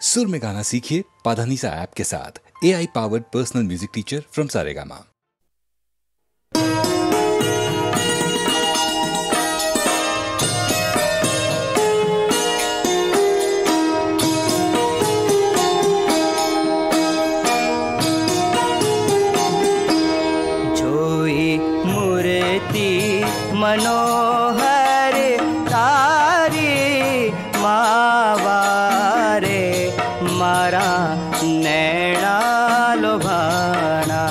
सुर में गाना सीखिए पाधानीसा ऐप के साथ। AI powered personal music teacher from Saregama. जोई मूर्ति मनोहर तारी मावारे मारा नैना लोभाना।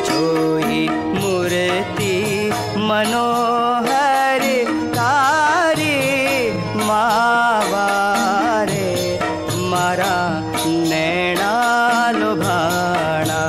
जोई मूर्ति मनोहर तारी मावारे मारा नैना लोभाना।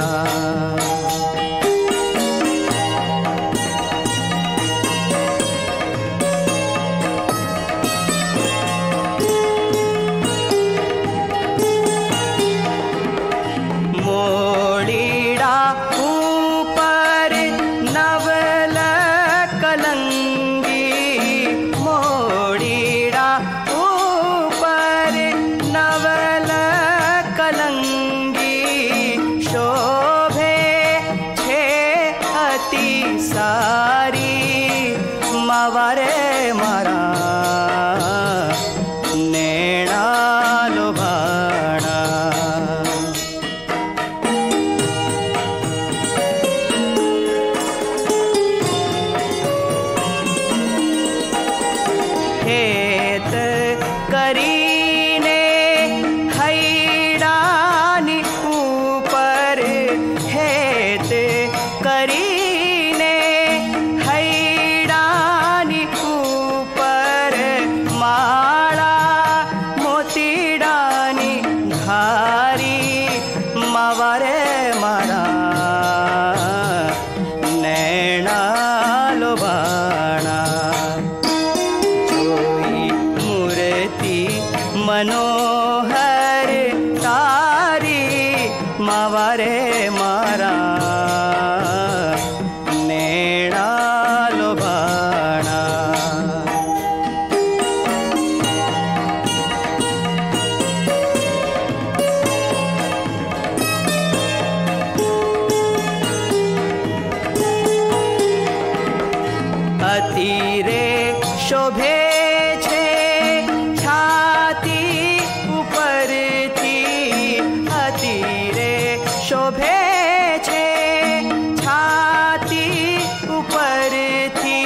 मनोहर तारी मावारे मारा नैना लोभाना। अतिरे शोभे शोभे छे छाती ऊपर थी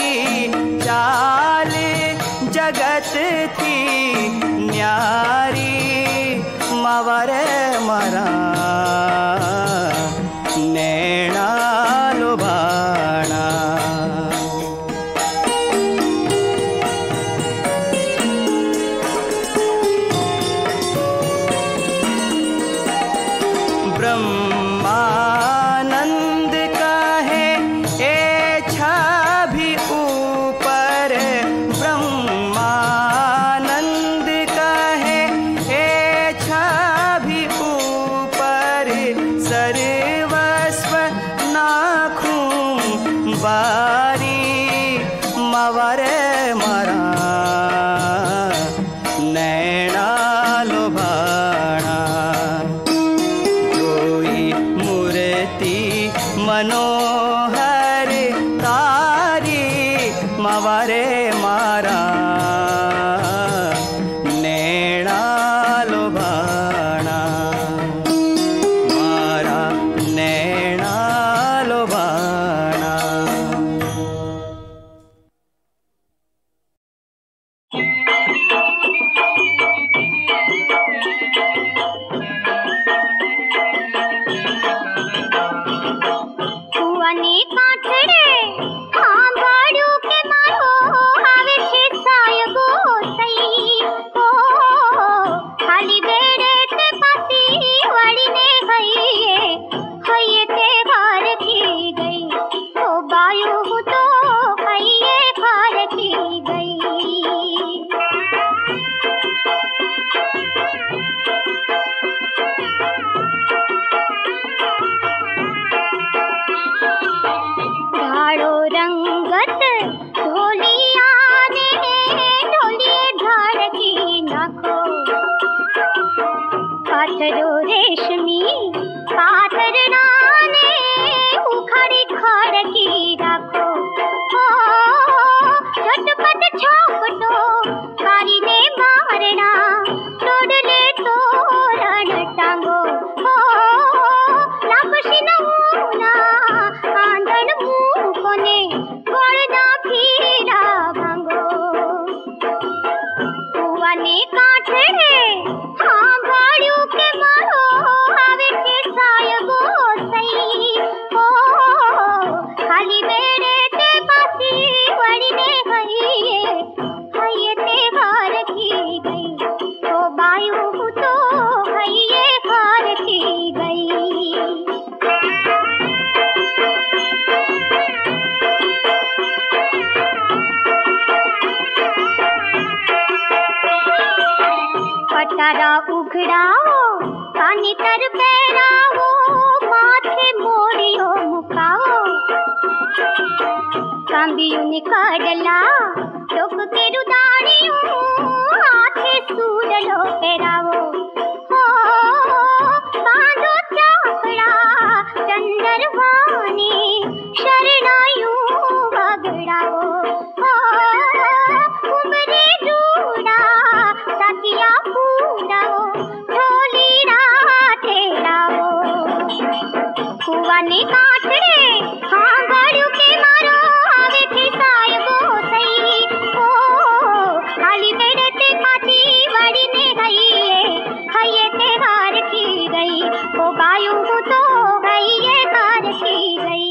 चाल जगत थी न्यारी मावारे मारा नैना लोभाना। ब्रह्मानंद कहे ए छवि ऊपर, ब्रह्मानंद कहे ए छवि ऊपर सर्वस्व नाखूं बारी मावारे मारा नैना लोभाना। जोई पाथरो रेशमी पाथरना ने उखाड़ी खड़की राखो झटपट छापटो कारी ने मारना तोड़ले तोरण टांगो लापसी नमूना आंधन मुंह कोने गोड़ना फिरा भांगो कुआ ने काठे हाँ गाड़ियों के मारो आवे छे सायगो सही ओ खाली बेड़े ते पासी वड़ी ने हइये ते हार की गई तो बायू तो हइये हार की गई पटारा उघड़ाओ कानी तर पैराओ माथे मोड़ियो मुकाओ कांबियू निकाडला टोक के रुदाड़ियो हाथे सूडलो पैराओ हो बांधो चाकड़ा चंदरवानी शरणायू वगड़ाओ हो उमरे डूड़ा साथिया पूराओ ढोली राते लाओ कुआ ने काटड़े हाँ गाड़ियों के मारो आवे थे सायगो सही ओ खाली बेड़े ते पाची बड़ी ने हइये ते हार की गई ओ बायू तो हइये हार की गई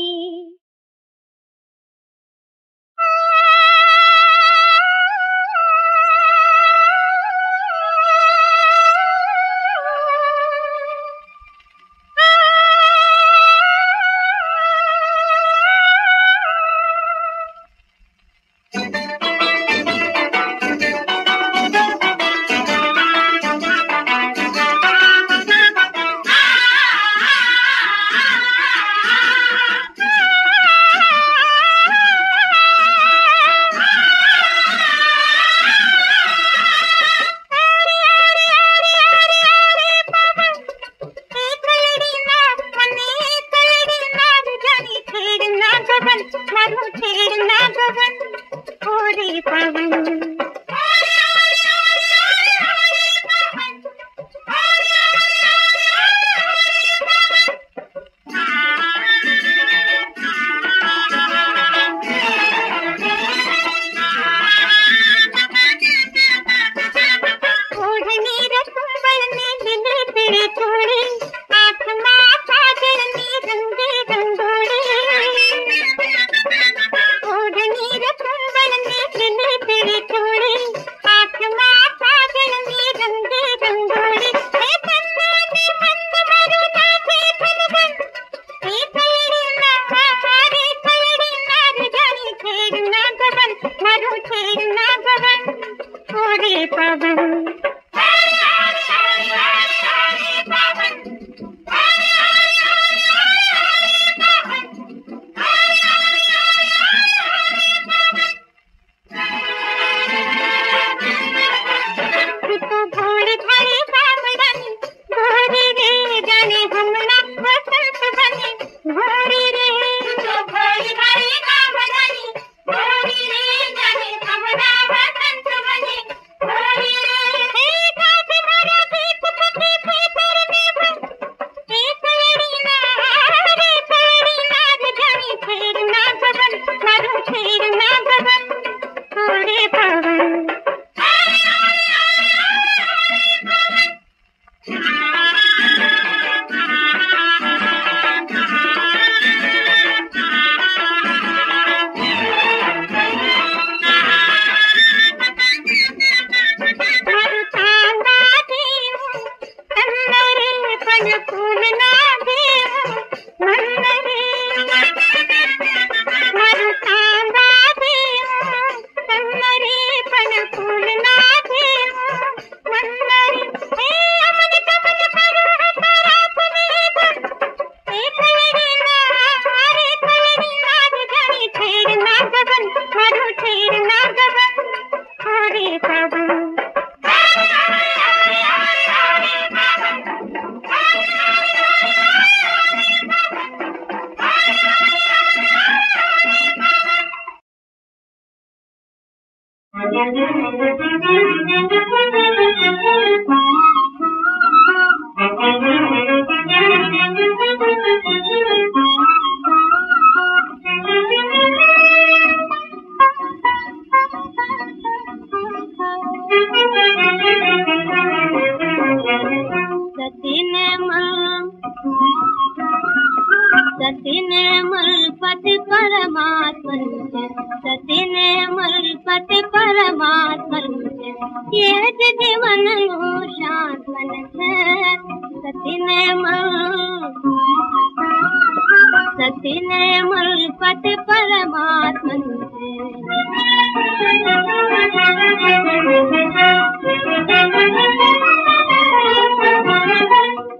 सतीने मुल्पत परमात्मन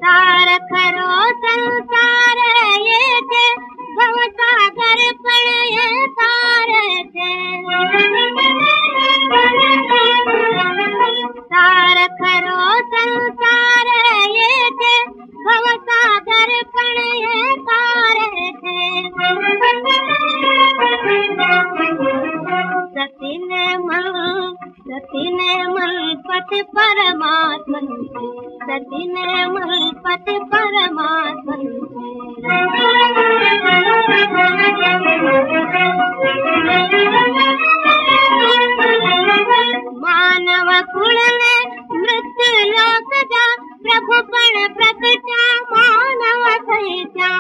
सार खरो संसार ये थे भवसागर पण ये तार थे सार खरो संसार ये थे भवसागर पण ये तार थे सतीने मुल्पत परमात्मन सतीने मुल्पत परमात्मन मानव कुल ने मृत्यु लोक जा प्रभु पण प्रकटा मानव थैत्या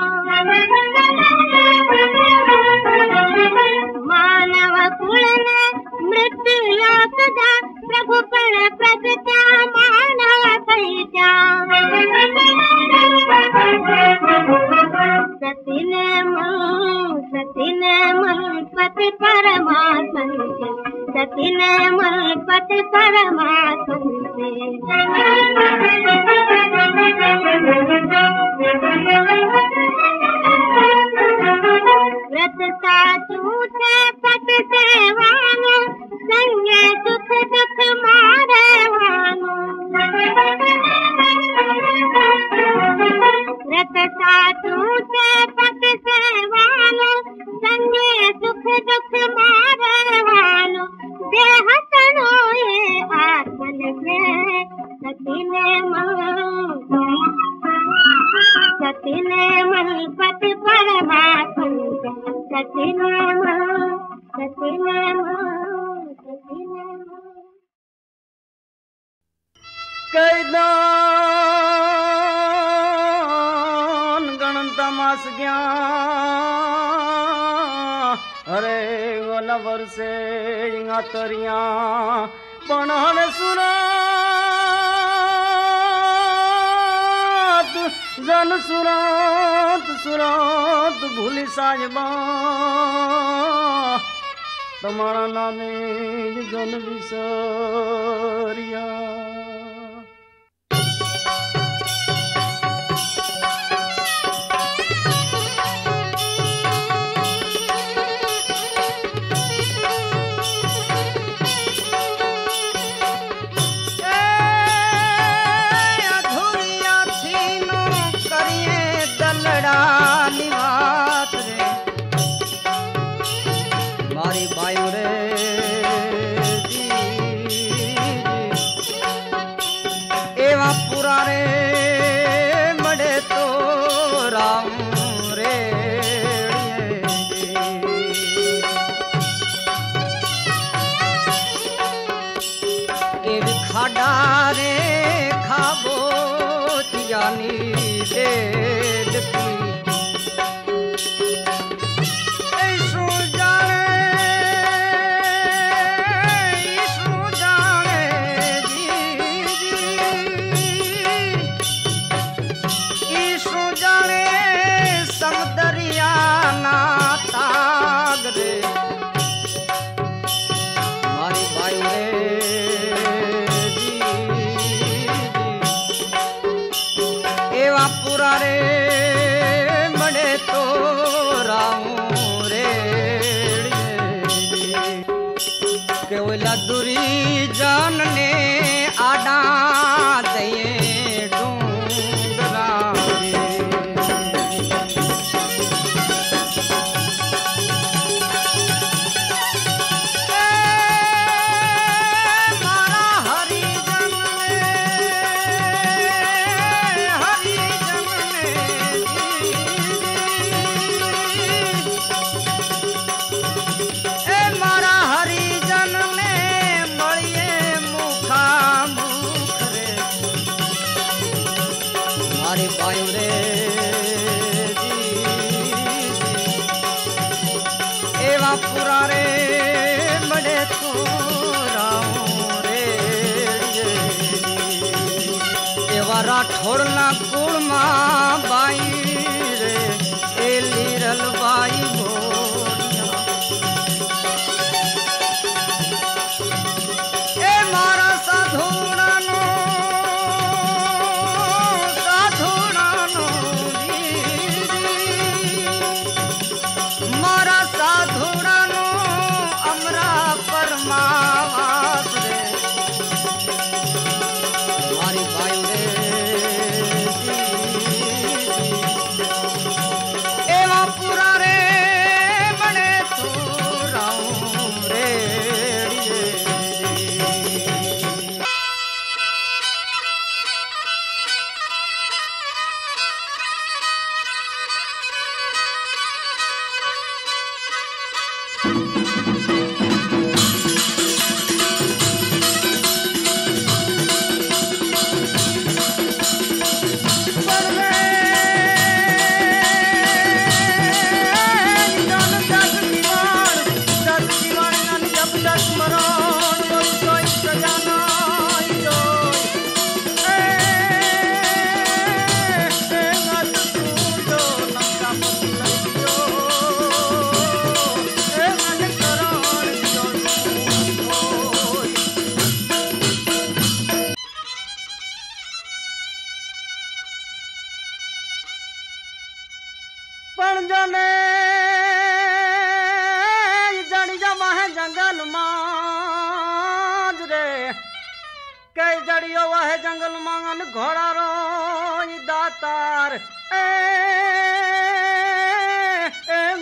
मानव कुल ने मृत्यु लोक जा प्रभु पण प्रकटा मानव थैत्या सतीने मुल्पत परमात्मन सतीने मुल्पत परमात्मन व्रत साधु से पट सेवानो संगे दुख दुख मारे वानो व्रत साधु से पट सेवानो संगे दुख दुख मारे वानो देह तनो ये आत्मन में सतीने मुल्पत परमात्मन सतीने कैदान गणता मास गया अरे गोला वर्षे इंगा तरिया पणहन सुरात जन सुरात भूली साजबा तमारा नामे जन विसरिया खाडारे खाबो तियानी डेड की ईशु जाने जी ईशु जाने समदरिया ना तागरे मारी बाई रे रे मड़े तो राऊ रे केवला दूरी जान ने आडा दये डूंगरा पूरा रे मड़े तो राऊ रे एवा मारा ठोड़ना गुड़ माँ बाई रे ए लीरल बाई भोरिया ए मारा साधुड़ा नो मारा साधुड़ा नो अमरा परमावास रे मारी बायु रे एवा पूरा रे बने तू राऊं रे जंगल मांगन घोड़ा रो दातार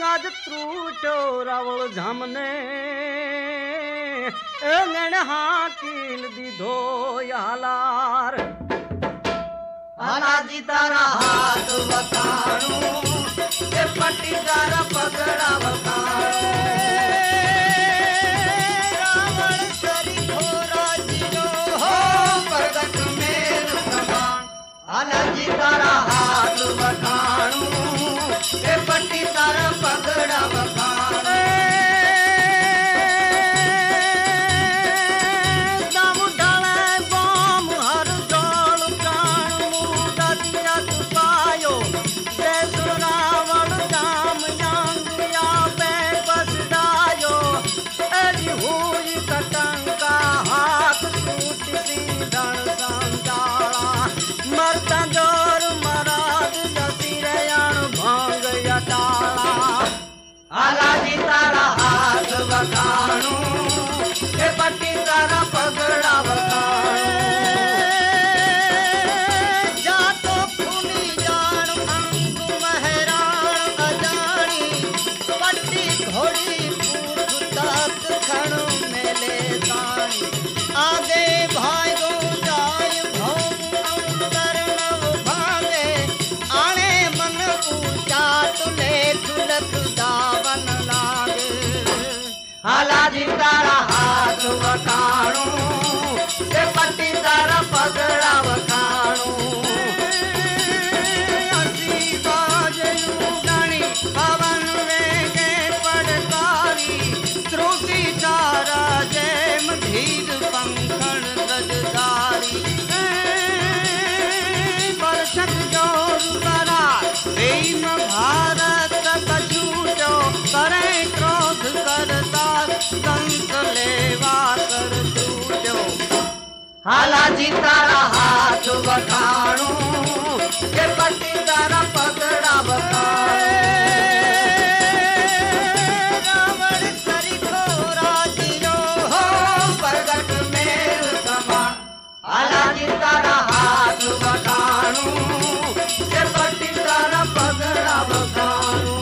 आज तू चोरावल झमने हाकिल दी धो हालार हालाजी तारा हाथ बकाणू पट्टी तारा पकड़ा बकाणू हालाजी तारा हाथ बखाणू ए पट्टी तारा पगड़ा बखाणू दाम डाले बाम हर जाल प्राण मुदा दिया तू पायो जय सुरावण जाम यांगिया पे बस डायो एजी हुई कटंका हाथ टूट सी धन संजाला मरता जोर मराद जसी रयान भांग यटाला हालाजी तारा हाथ बखाणू ए पट्टी तारा पगड़ा बखाणू जा तो खूनी जान अंग महरान अजानी पट्टी घोड़ी पूछ तक खणु मेले तानी आगे भाई गो जाय हालाजी तारा हाथ बखाणू ए पट्टी तारा पगड़ा बखाणू हसी बाजू गानी पवन वेगे पड़कारी त्रुटि तारा जैम धीर पंखण रजदारी बरसत जोर बरा प्रेम भारत कछूटो करे क्रोध करता संत लेवा कर तूटो हालाजी तारा हाथ बखाणू ए पट्टी तारा पगड़ा बखाणू रावण सरी थोरा जियो हो प्रगट मेर समान हालाजी तारा हाथ बखाणू ए पट्टी तारा पगड़ा बखाणू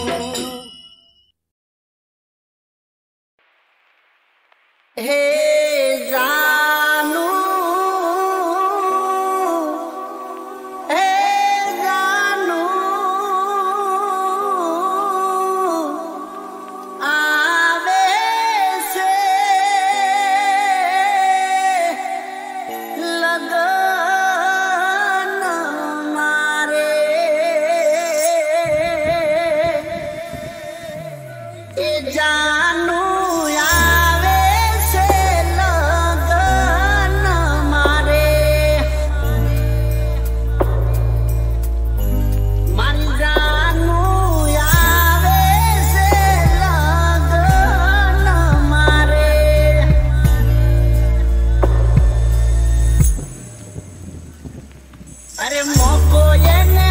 हे जानू आवे से लगन मारे जानू आवे से अरे मोको ये ने